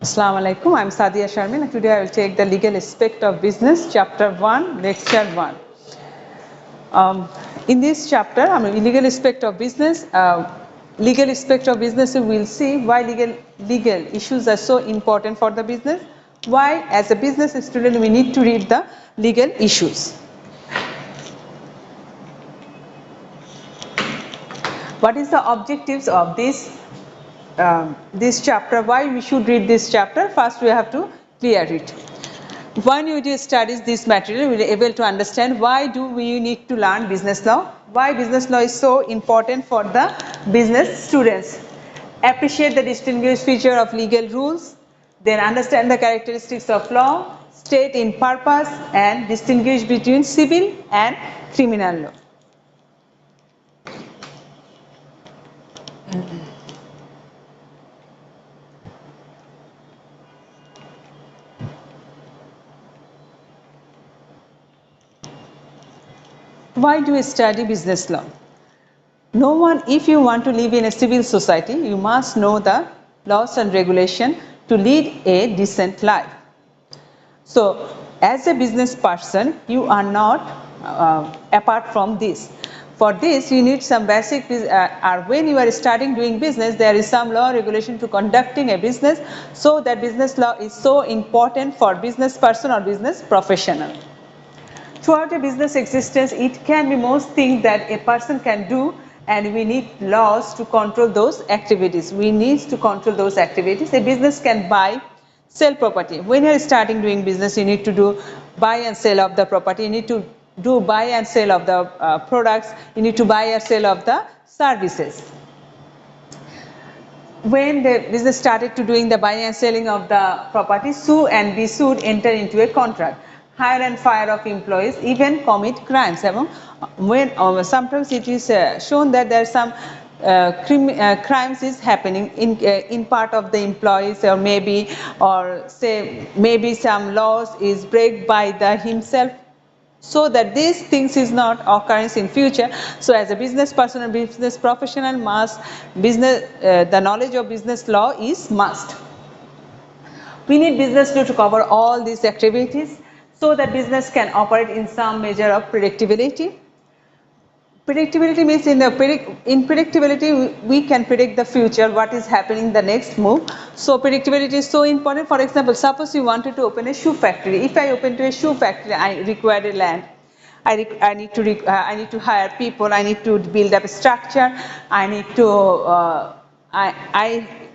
Assalamu alaikum. I'm Shadia Sharmin and today I will take the legal aspect of business, chapter 1, lecture 1. In this chapter, legal aspect of business, we will see why legal issues are so important for the business, why as a business student we need to read the legal issues. What is the objectives of this chapter? Why we should read this chapter? First we have to clear it. When you study this material, we will be able to understand why do we need to learn business law, why business law is so important for the business students. Appreciate the distinguished feature of legal rules, then understand the characteristics of law, state in purpose and distinguish between civil and criminal law. Why do we study business law? If you want to live in a civil society, you must know the laws and regulation to lead a decent life. So, as a business person, you are not apart from this. For this, you need some basic, when you are starting doing business, there is some law regulation to conducting a business. So, that business law is so important for business person or business professional. Throughout a business existence, it can be most things that a person can do, and we need laws to control those activities. We need to control those activities. A business can buy, sell property. When you are starting doing business, you need to do buy and sell of the property. You need to do buy and sell of the products. You need to buy or sell of the services. When the business started to doing the buying and selling of the property, sue and be sued enter into a contract. Hire and fire of employees, even commit crimes. Sometimes it is shown that there are some crimes is happening in part of the employees, or maybe some laws is break by himself, so that these things is not occurrence in future. So as a business person or business professional, the knowledge of business law is must. We need business law to cover all these activities, so that business can operate in some measure of predictability. Predictability means in predictability we can predict the future, what is happening the next move. So predictability is so important. For example, suppose you wanted to open a shoe factory. If I open to a shoe factory, I require a land. I need to hire people. I need to build up a structure. I need to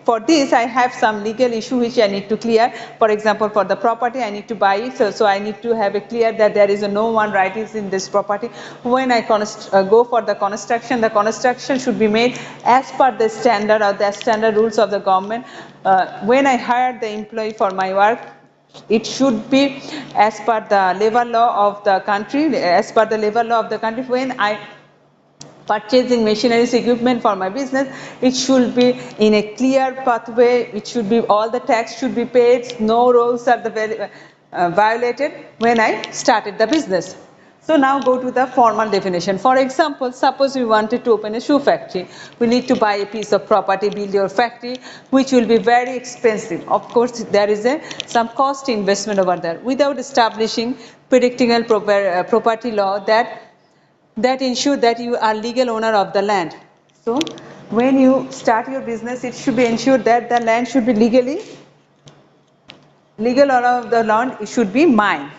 for this, I have some legal issue which I need to clear. For example, for the property, I need to buy it. So I need to have it clear that there is no one right is in this property. When I go for the construction should be made as per the standard or the standard rules of the government. When I hire the employee for my work, it should be as per the labor law of the country. When I purchasing machineries, equipment for my business, it should be in a clear pathway. It should be all the tax should be paid. No rules are violated when I started the business. So now go to the formal definition. For example, suppose we wanted to open a shoe factory. We need to buy a piece of property, build your factory, which will be very expensive. Of course, there is some cost investment over there. Without establishing predictable property law that ensure that you are legal owner of the land. So when you start your business, it should be ensured that the land should be legal owner of the land. It should be mine.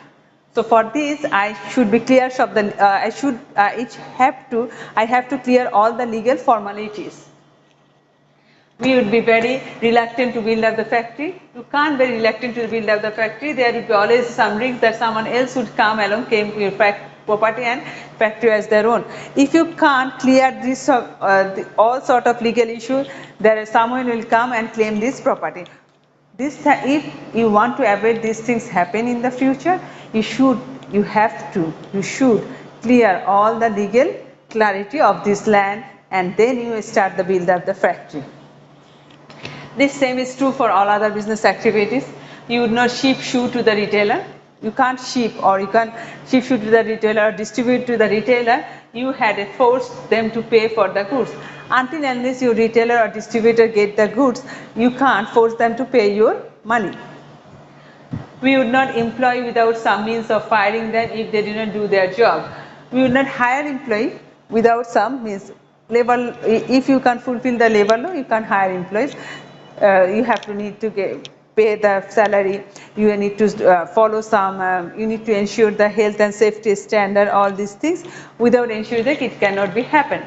So for this, I should be clear of the. I have to clear all the legal formalities. We would be very reluctant to build up the factory. You can't be reluctant to build up the factory. There will be always some risk that someone else would come along, came to your property and factory as their own. If you can't clear this all sort of legal issues, there is someone will come and claim this property. If you want to avoid these things happen in the future, you should clear all the legal clarity of this land, and then you start the build up the factory. This same is true for all other business activities. You would not ship shoe to the retailer. You can't ship, or you can't ship shoe to the retailer or distribute to the retailer. You had to force them to pay for the goods. Until unless your retailer or distributor get the goods, you can't force them to pay your money. We would not employ without some means of firing them if they didn't do their job. We would not hire employee without some means. Labor, if you can't fulfill the labor law, you can't hire employees. You have to need to pay the salary. You need to follow some. You need to ensure the health and safety standard. All these things. Without ensuring that, it cannot be happen.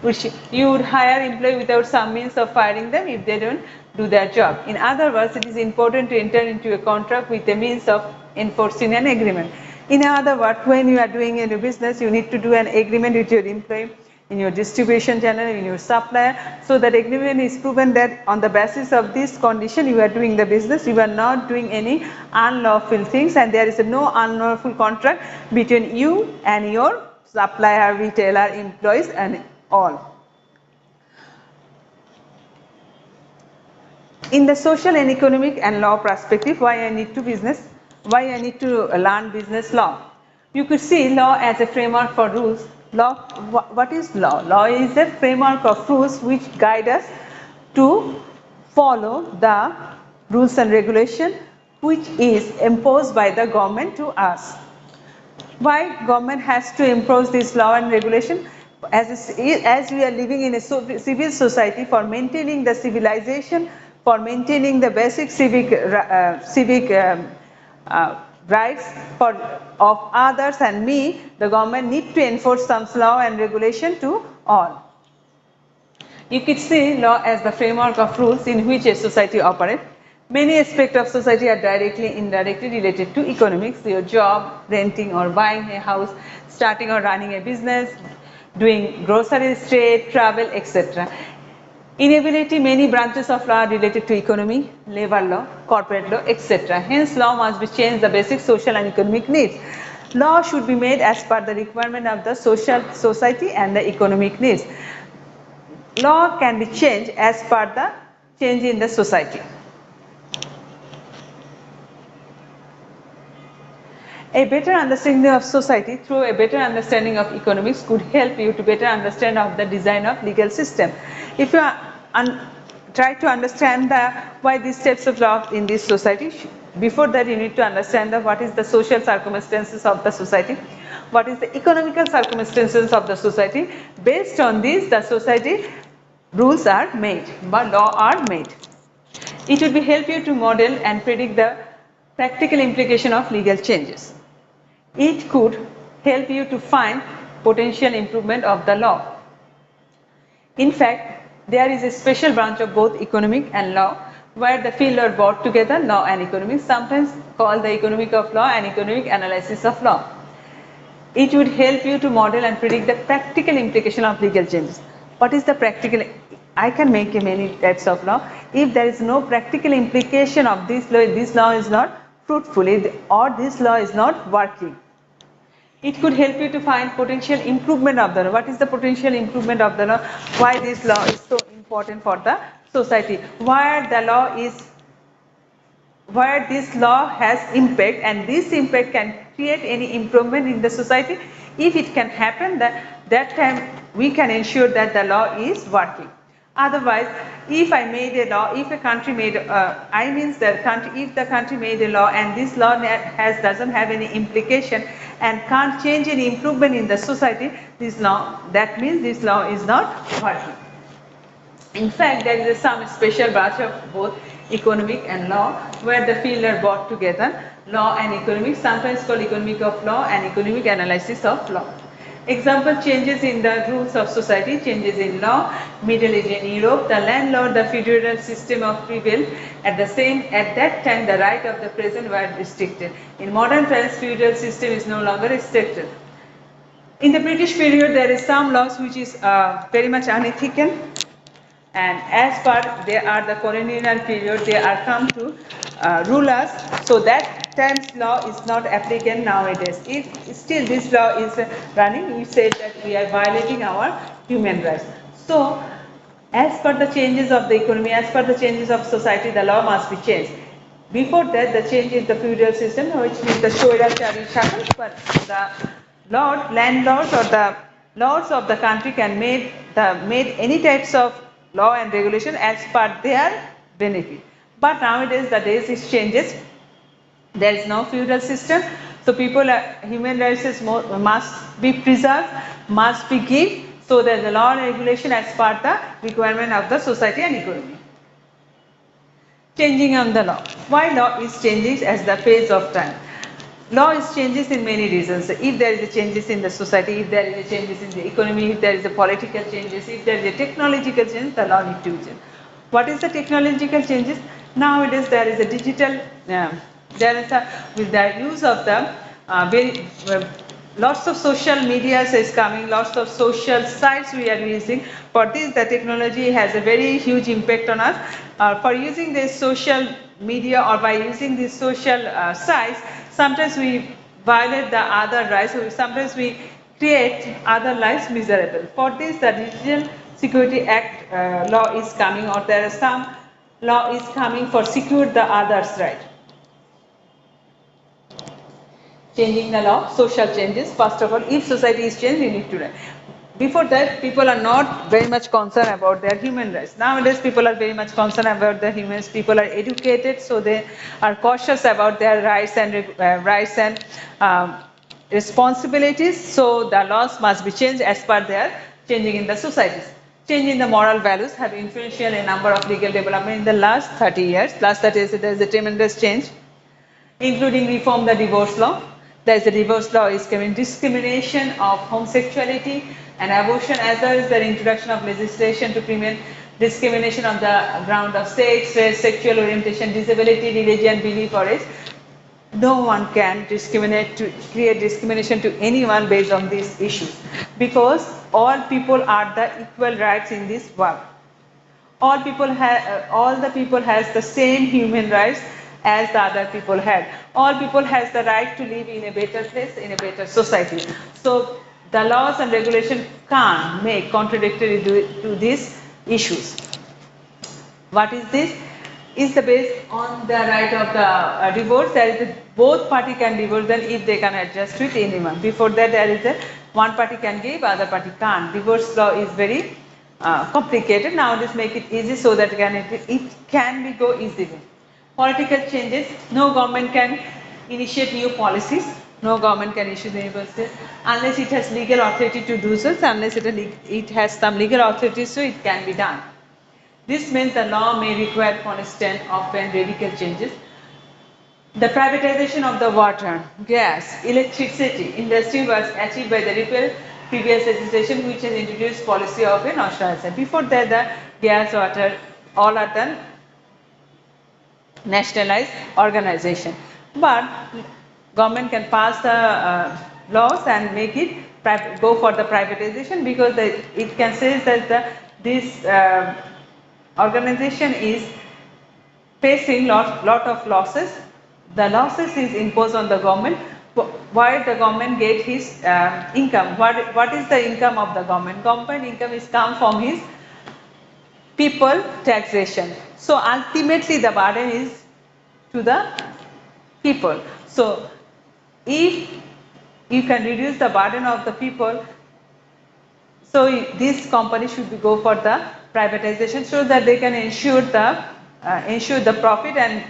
Which you would hire employee without some means of firing them if they don't do their job. In other words, it is important to enter into a contract with the means of enforcing an agreement. In other words, when you are doing a business, you need to do an agreement with your employee, in your distribution channel, in your supplier, so that agreement is proven that on the basis of this condition you are doing the business, you are not doing any unlawful things, and there is no unlawful contract between you and your supplier, retailer, employees and all. In the social and economic and law perspective, why I need to learn business law. You could see law as a framework for rules. Law, what is law? Law is a framework of rules which guide us to follow the rules and regulation which is imposed by the government to us. Why government has to impose this law and regulation? As we are living in a civil society, for maintaining the civilization, for maintaining the basic civic rights of others and me, the government need to enforce some law and regulation to all. You could see law as the framework of rules in which a society operates. Many aspects of society are directly, indirectly related to economics, your job, renting or buying a house, starting or running a business, doing grocery trade, travel, etc. In ability, many branches of law are related to economy, labor law, corporate law, etc. Hence, law must be changed the basic social and economic needs. Law should be made as per the requirement of the society and the economic needs. Law can be changed as per the change in the society. A better understanding of society through a better understanding of economics could help you to better understand of the design of legal system. If you try to understand why these types of law in this society, before that you need to understand what is the social circumstances of the society, what is the economical circumstances of the society. Based on this, the society rules are made, but law are made. It would help you to model and predict the practical implication of legal changes. It could help you to find potential improvement of the law. In fact, there is a special branch of both economic and law where the field are brought together, law and economics, sometimes called the economic of law and economic analysis of law. It would help you to model and predict the practical implication of legal changes. What is the practical? I can make many types of law. If there is no practical implication of this law is not fruitful, or this law is not working. It could help you to find potential improvement of the law. What is the potential improvement of the law? Why this law is so important for the society? Where this law has impact, and this impact can create any improvement in the society. If it can happen, that time we can ensure that the law is working. Otherwise, if I made a law, if a country made, if the country made a law and this law doesn't have any implication and can't change any improvement in the society, that means this law is not working. In fact, there is some special branch of both economic and law where the field are brought together, law and economics, sometimes called economic of law and economic analysis of law. Example, changes in the rules of society, changes in law. Middle Age in Europe, the landlord, the feudal system of prevailed. At that time, the right of the peasant were restricted. In modern times, feudal system is no longer restricted. In the British period, there is some laws which is very much unethical, and as per they are the colonial period, they are come to rule us. So that time's law is not applicable nowadays. If still this law is running, we say that we are violating our human rights. So as per the changes of the economy, as per the changes of society, the law must be changed. Before that, the change in the feudal system, which means the Shadia Sharmin, but the landlords or the lords of the country can made any types of law and regulation as per their benefit. But nowadays the days is changes. There is no feudal system, so people human rights is must be preserved, must be given. So there is a law and regulation as per the requirement of the society and economy. Changing on the law. Why law is changing as the phase of time? Law is changes in many reasons. If there is a changes in the society, if there is a changes in the economy, if there is a political changes, if there is a technological change, the law need to change. What is the technological changes? Nowadays there is a digital, there is a, with the use of the very lots of social media is coming, lots of social sites we are using. For this, the technology has a very huge impact on us. For using this social media or by using these social sites, sometimes we violate the other rights, sometimes we create other lives miserable. For this, the Digital Security Act law is coming, or there is some law is coming for secure the others' right. Changing the law, social changes. First of all, if society is changed, we need to write. Before that, people are not very much concerned about their human rights. Nowadays, people are very much concerned about their humans. People are educated, so they are cautious about their rights and responsibilities. So the laws must be changed as per their changing in the societies. Change in the moral values have influenced a number of legal development in the last 30 years. Last 30 years, there is a tremendous change, including reform the divorce law. There is a divorce law is coming, discrimination of homosexuality and abortion, as well as the introduction of legislation to prevent discrimination on the ground of sex, race, sexual orientation, disability, religion, belief, or age. No one can discriminate to create discrimination to anyone based on these issues, because all people are the equal rights in this world. All the people has the same human rights as the other people had. All people has the right to live in a better place, in a better society. So the laws and regulations can't make contradictory to these issues. What is this? Is the based on the right of the divorce. There is both party can divorce, then if they can adjust with anyone. Before that, there is a one party can give, other party can't. Divorce law is very complicated. Nowadays make it easy so that it can be go easily. Political changes. No government can initiate new policies. No government can issue the new policies unless it has legal authority to do so. Unless it has some legal authority, so it can be done. This means the law may require constant, often radical changes. The privatization of the water, gas, electricity industry was achieved by the repeal previous legislation, which has introduced policy of a nationalisation. Before that, the gas, water, all are done nationalized organization. But government can pass the laws and make it go for the privatization, because it can say that this organization is facing lot of losses. The losses is imposed on the government. Why the government get his income? What is the income of the government? Government income is come from his people taxation. So ultimately the burden is to the people. So if you can reduce the burden of the people, so this company should go for the privatization, so that they can ensure the profit and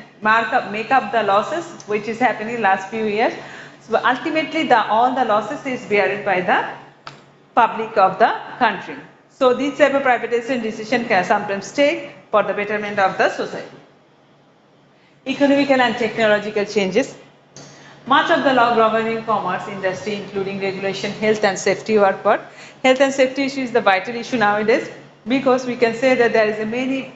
make up the losses which is happening last few years. So ultimately all the losses is beared by the public of the country. So this type of privatization decision can sometimes take for the betterment of the society. Economical and technological changes. Much of the law governing commerce industry, including regulation, health and safety, were put. Health and safety issue is the vital issue nowadays, because we can say that there is a many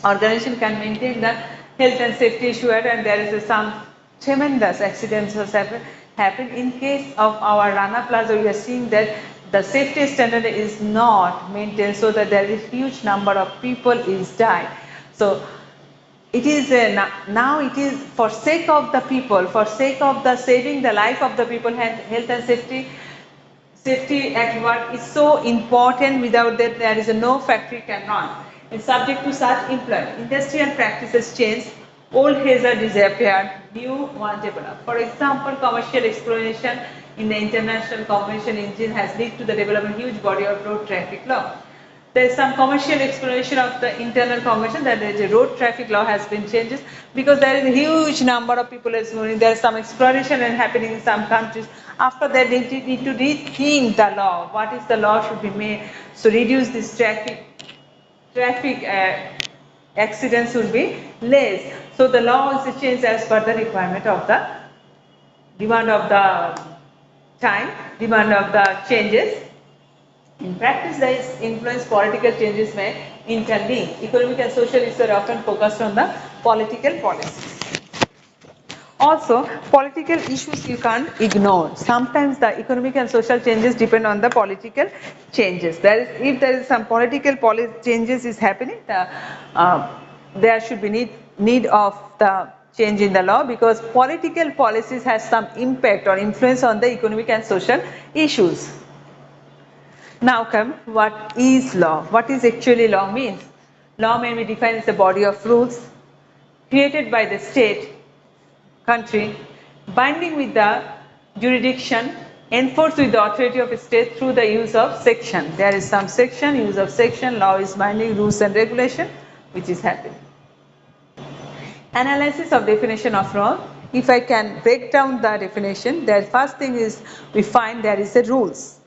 organization can maintain the health and safety issue, and there is some tremendous accidents has happened. In case of our Rana Plaza, we are seeing that the safety standard is not maintained, so that there is a huge number of people is died. So it is now it is for sake of the people, for sake of the saving the life of the people, health and safety at work is so important. Without that, there is no factory can run. It's subject to such employment. Industrial practices change, old hazard disappeared, new one developed. For example, commercial exploration in the international convention engine has led to the development of huge body of road traffic law. There is some commercial exploration of the internal conversion, that there is a road traffic law has been changes because there is a huge number of people is moving. There is some exploration and happening in some countries. After that, they need to rethink the law. What is the law should be made? So reduce this traffic accidents will be less. So the law is changed as per the requirement of the demand of the time, demand of the changes. In practice, the influence political changes may intervene. Economic and social issues are often focused on the political policies. Also, political issues you can't ignore. Sometimes the economic and social changes depend on the political changes. If there is some political changes is happening, there should be need of the change in the law because political policies has some impact or influence on the economic and social issues. Now come, what is law? What is actually law means? Law may be defined as a body of rules created by the state, country, binding with the jurisdiction, enforced with the authority of a state through the use of section. There is some section, use of section, law is binding, rules and regulation, which is happening. Analysis of definition of law. If I can break down the definition, the first thing is we find there is a rules.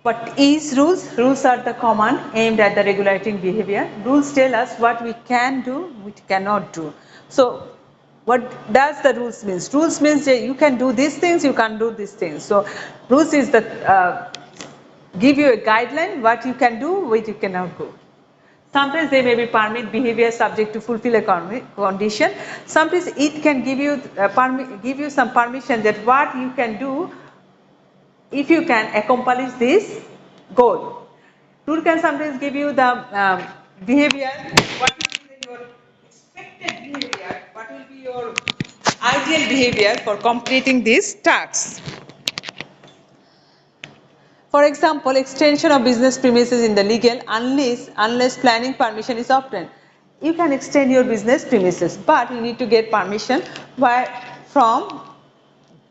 What is rules? Rules are the command aimed at the regulating behavior. Rules tell us what we can do, we cannot do. So, what does the rules means? Rules means that you can do these things, you can't do these things. So, rules is the give you a guideline what you can do, what you cannot do. Sometimes they may be permit behavior subject to fulfill a condition. Sometimes it can give you some permission that what you can do if you can accomplish this goal. Rule can sometimes give you the behavior, what will be your expected behavior, what will be your ideal behavior for completing these tasks. For example, extension of business premises in the legal unless planning permission is obtained. You can extend your business premises, but you need to get permission from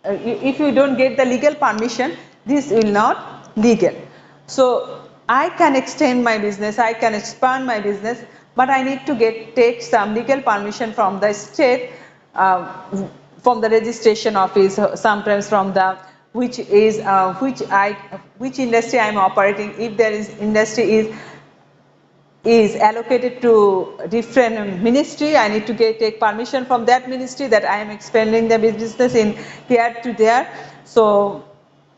if you don't get the legal permission, this will not legal. So I can extend my business, I can expand my business, but I need to take some legal permission from the state, from the registration office, sometimes from the which industry I am operating. If there is industry is allocated to different ministry, I need to take permission from that ministry that I am expanding the business in here to there. So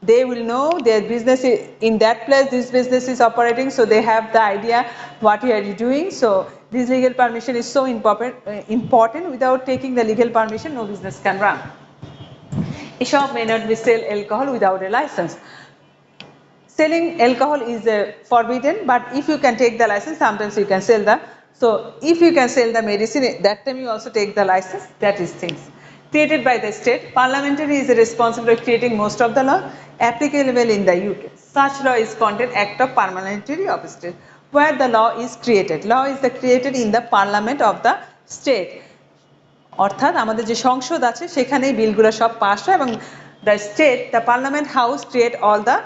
they will know their business in that place, this business is operating, so they have the idea what you are doing. So this legal permission is so important. Without taking the legal permission, no business can run. A shop may not be sell alcohol without a license. Selling alcohol is forbidden, but if you can take the license, sometimes you can sell the. So if you can sell the medicine, that time you also take the license. That is things created by the state. Parliamentary is responsible for creating most of the law applicable in the UK. Such law is contained Act of Parliamentary of State, where the law is created. Law is created in the Parliament of the state. অর্থাৎ আমাদের যে সংসদ আছে সেখানেই বিলগুলো সব pass হয় এবং the state, the Parliament House create all the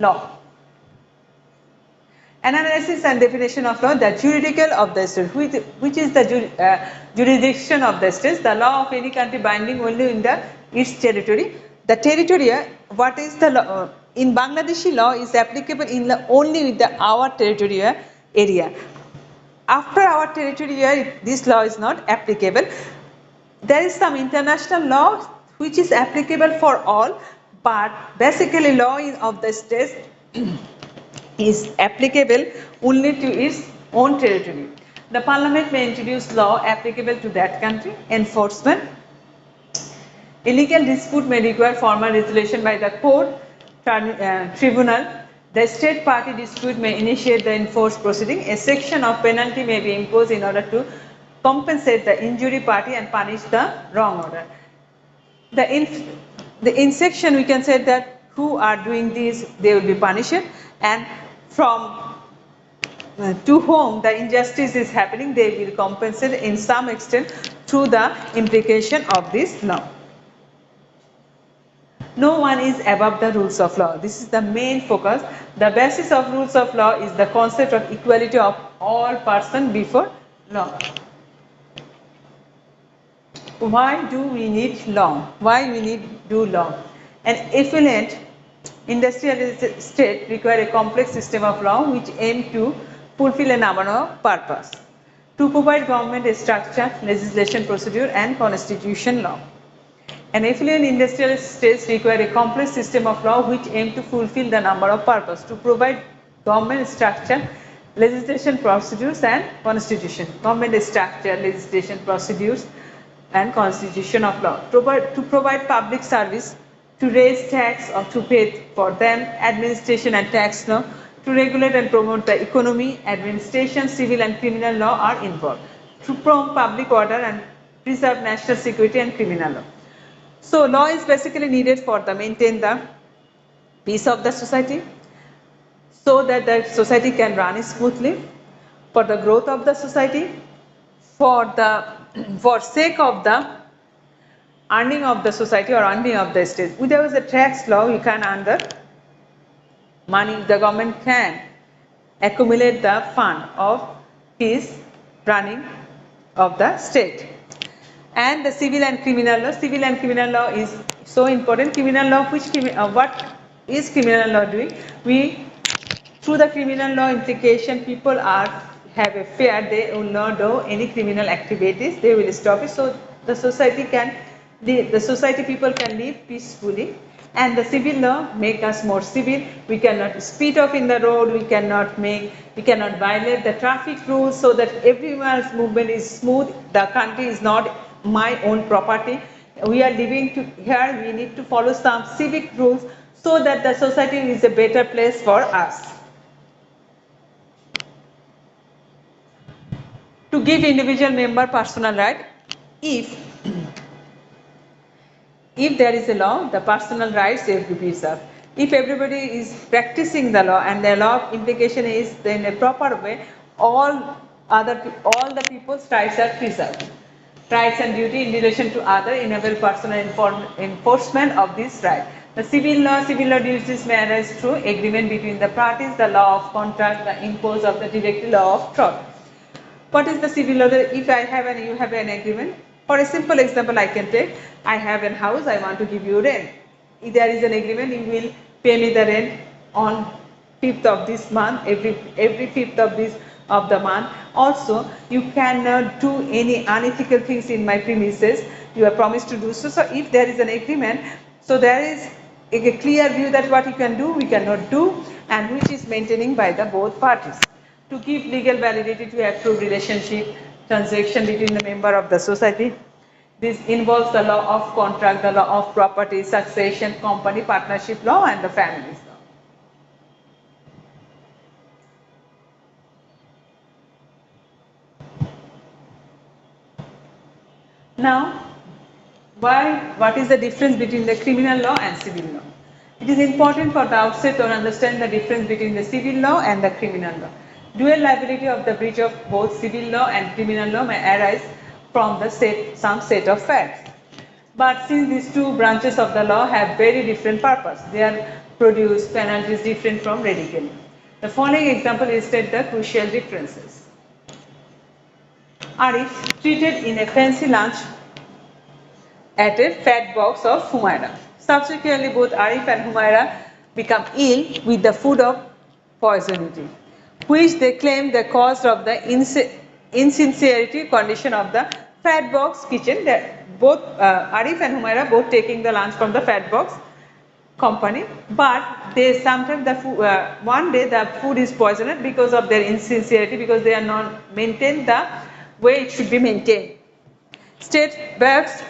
law. Analysis and definition of law, the juridical of the state, which is the jurisdiction of the state, the law of any country binding only in its territory. The territory, what is the law? In Bangladeshi law is applicable only with our territorial area. After our territory area, this law is not applicable. There is some international law which is applicable for all, but basically law of the state is applicable only to its own territory. The Parliament may introduce law applicable to that country. Enforcement. A legal dispute may require formal resolution by the court, tribunal. The state party dispute may initiate the enforced proceeding. A section of penalty may be imposed in order to compensate the injury party and punish the wrong order. In section we can say that who are doing this, they will be punished, and from to whom the injustice is happening, they will compensate in some extent through the implication of this law. No one is above the rules of law. This is the main focus. The basis of rules of law is the concept of equality of all persons before law. Why do we need law? Why we need do law? An efficient industrial state requires a complex system of law which aim to fulfill a number of purposes. To provide government a structure, legislation, procedure and constitution law. An affluent industrial states require a complex system of law which aim to fulfill the number of purposes to provide government structure, legislation, procedures and constitution. Government structure, legislation, procedures and constitution of law. To provide public service, to raise tax or to pay for them, administration and tax law, to regulate and promote the economy, administration, civil and criminal law are involved. To promote public order and preserve national security and criminal law. So law is basically needed for the maintain the peace of the society, so that the society can run smoothly, for the growth of the society, for sake of the earning of the society or earning of the state. Without a tax law, you can earn the money. The government can accumulate the fund of his running of the state. And the civil and criminal law. Civil and criminal law is so important. Criminal law, what is criminal law doing? Through the criminal law implication, people have a fear they will not do any criminal activities. They will stop it. So the society people can live peacefully. And the civil law make us more civil. We cannot speed off in the road. We cannot violate the traffic rules, so that everyone's movement is smooth. The country is not my own property. We are living here. We need to follow some civic rules so that the society is a better place for us. To give individual member personal right, if there is a law, the personal rights have to be preserved. If everybody is practicing the law and the law implication is in a proper way, all the people's rights are preserved. Rights and duty in relation to other enable personal enforcement of this right. The civil law duties may arise through agreement between the parties, the law of contract, the impose of the direct law of tort. What is the civil law? If I have and you have an agreement, for a simple example I can take, I have a house, I want to give you rent. If there is an agreement, you will pay me the rent on 5th of this month, every 5th of the month. Also, you cannot do any unethical things in my premises. You are promised to do so. So if there is an agreement, so there is a clear view that what you can do, we cannot do, and which is maintaining by the both parties. To give legal validity to approved relationship, transaction between the member of the society. This involves the law of contract, the law of property, succession, company, partnership law, and the families law. Now, what is the difference between the criminal law and civil law? It is important for the outset to understand the difference between the civil law and the criminal law. Dual liability of the breach of both civil law and criminal law may arise from some set of facts. But since these two branches of the law have very different purpose, they are produce penalties different from radically. The following example illustrates the crucial differences. Arif treated in a fancy lunch at a fat box of Humaira. Subsequently, both Arif and Humaira become ill with the food of poisonity, which they claim the cause of the insincerity condition of the fat box kitchen. Both Arif and Humaira both taking the lunch from the fat box company, but they sometimes one day the food is poisoned because of their insincerity, because they are not maintain the way it should be maintained. State versus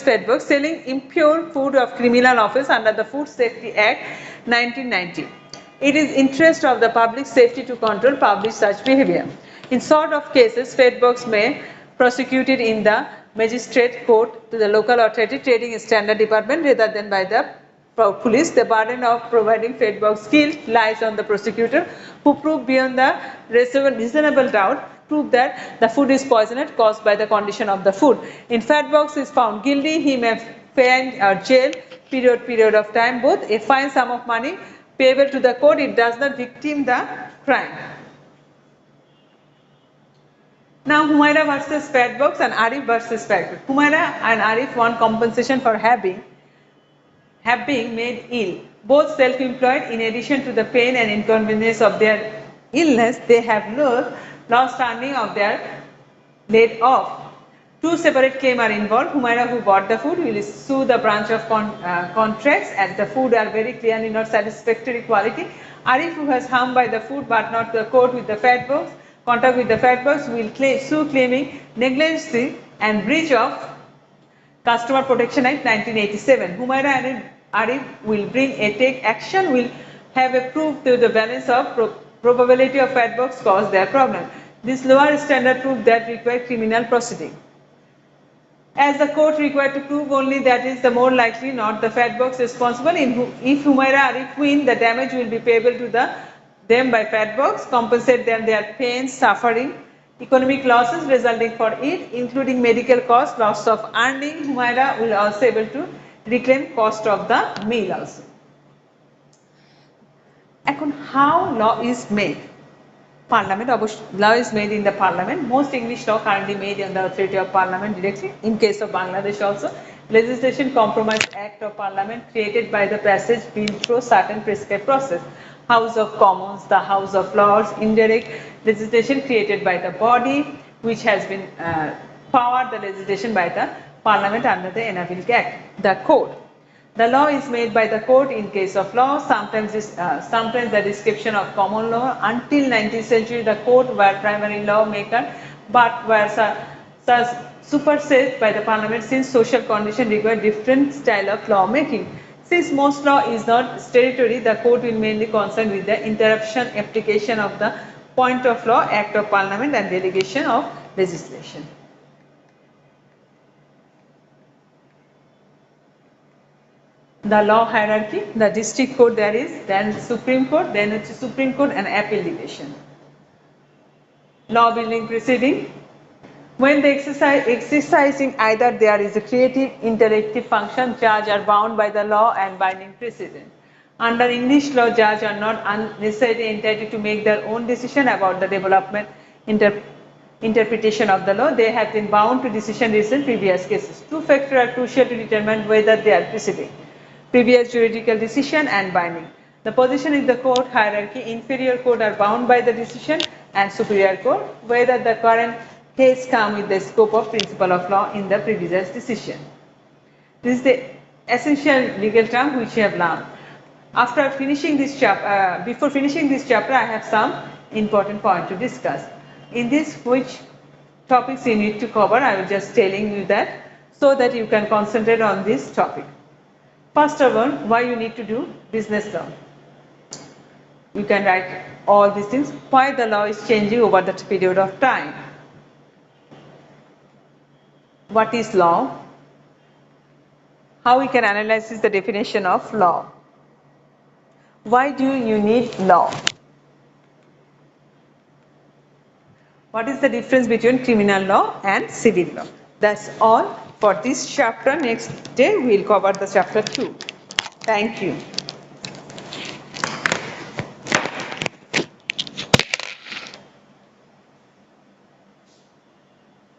fat box, selling impure food of criminal offence under the Food Safety Act 1990. It is interest of the public safety to control publish such behavior. In sort of cases, fat box may prosecuted in the magistrate court to the local authority trading standard department rather than by the police. The burden of providing fat box guilt lies on the prosecutor, who proved beyond the reasonable doubt prove that the food is poisoned caused by the condition of the food. In fat box is found guilty, he may face jail period of time, both a fine sum of money payable to the court. It does not victim the crime. Now Humaira versus Fatbox and Arif versus Fatbox. Humaira and Arif want compensation for having been made ill. Both self-employed. In addition to the pain and inconvenience of their illness, they have lost earning of their laid off. Two separate claims are involved. Humaira, who bought the food, will sue the branch of contracts as the food are very clearly not satisfactory quality. Arif, who has harmed by the food but not the court with the Fatbox, contact with the Fatbox, will sue claiming negligence and breach of Customer Protection Act 1987. Humaira and Arif will bring a take action, will have a proof to the balance of probability of Fatbox caused their problem. This lower standard proof that require criminal proceeding. As the court required to prove only that is the more likely not the Fatbox responsible. If Humaira Arif win, the damage will be payable to them by Fatbox, compensate them their pain, suffering, economic losses resulting for it, including medical costs, loss of earning. Humaira will also able to reclaim cost of the meal also. এখন how law is made? Parliament, law is made in the Parliament. Most English law currently made in the authority of Parliament directly. In case of Bangladesh also, legislation compromise act of Parliament created by the passage bill through certain prescribed process. House of Commons, the House of Lords, indirect legislation created by the body which has been powered the legislation by the Parliament under the Enabling Act. The Court. The law is made by the court in case of law. Sometimes the description of common law. Until 19th century, the court were primary lawmaker, but were superseded by the Parliament since social condition required different style of lawmaking. Since most law is not statutory, the court will mainly concern with the interruption, application of the point of law, act of Parliament, and delegation of legislation. The law hierarchy, the district court there is, then Supreme Court, then it's Supreme Court and appeal division. Law building proceeding. When the exercising either there is a creative, interactive function, judge are bound by the law and binding precedent. Under English law, judges are not necessarily entitled to make their own decision about the development, interpretation of the law. They have been bound to decision in previous cases. Two factors are crucial to determine whether they are preceding: previous juridical decision and binding. The position in the court hierarchy, inferior court are bound by the decision and superior court, whether the current case come with the scope of principle of law in the previous decision. This is the essential legal term which we have learned. After finishing this chapter, before finishing this chapter, I have some important point to discuss. In this, which topics you need to cover, I will just telling you that so that you can concentrate on this topic. First of all, why you need to do business law. You can write all these things. Why the law is changing over that period of time. What is law? How we can analyze the definition of law. Why do you need law? What is the difference between criminal law and civil law? That's all for this chapter. Next day we will cover the chapter 2. Thank you.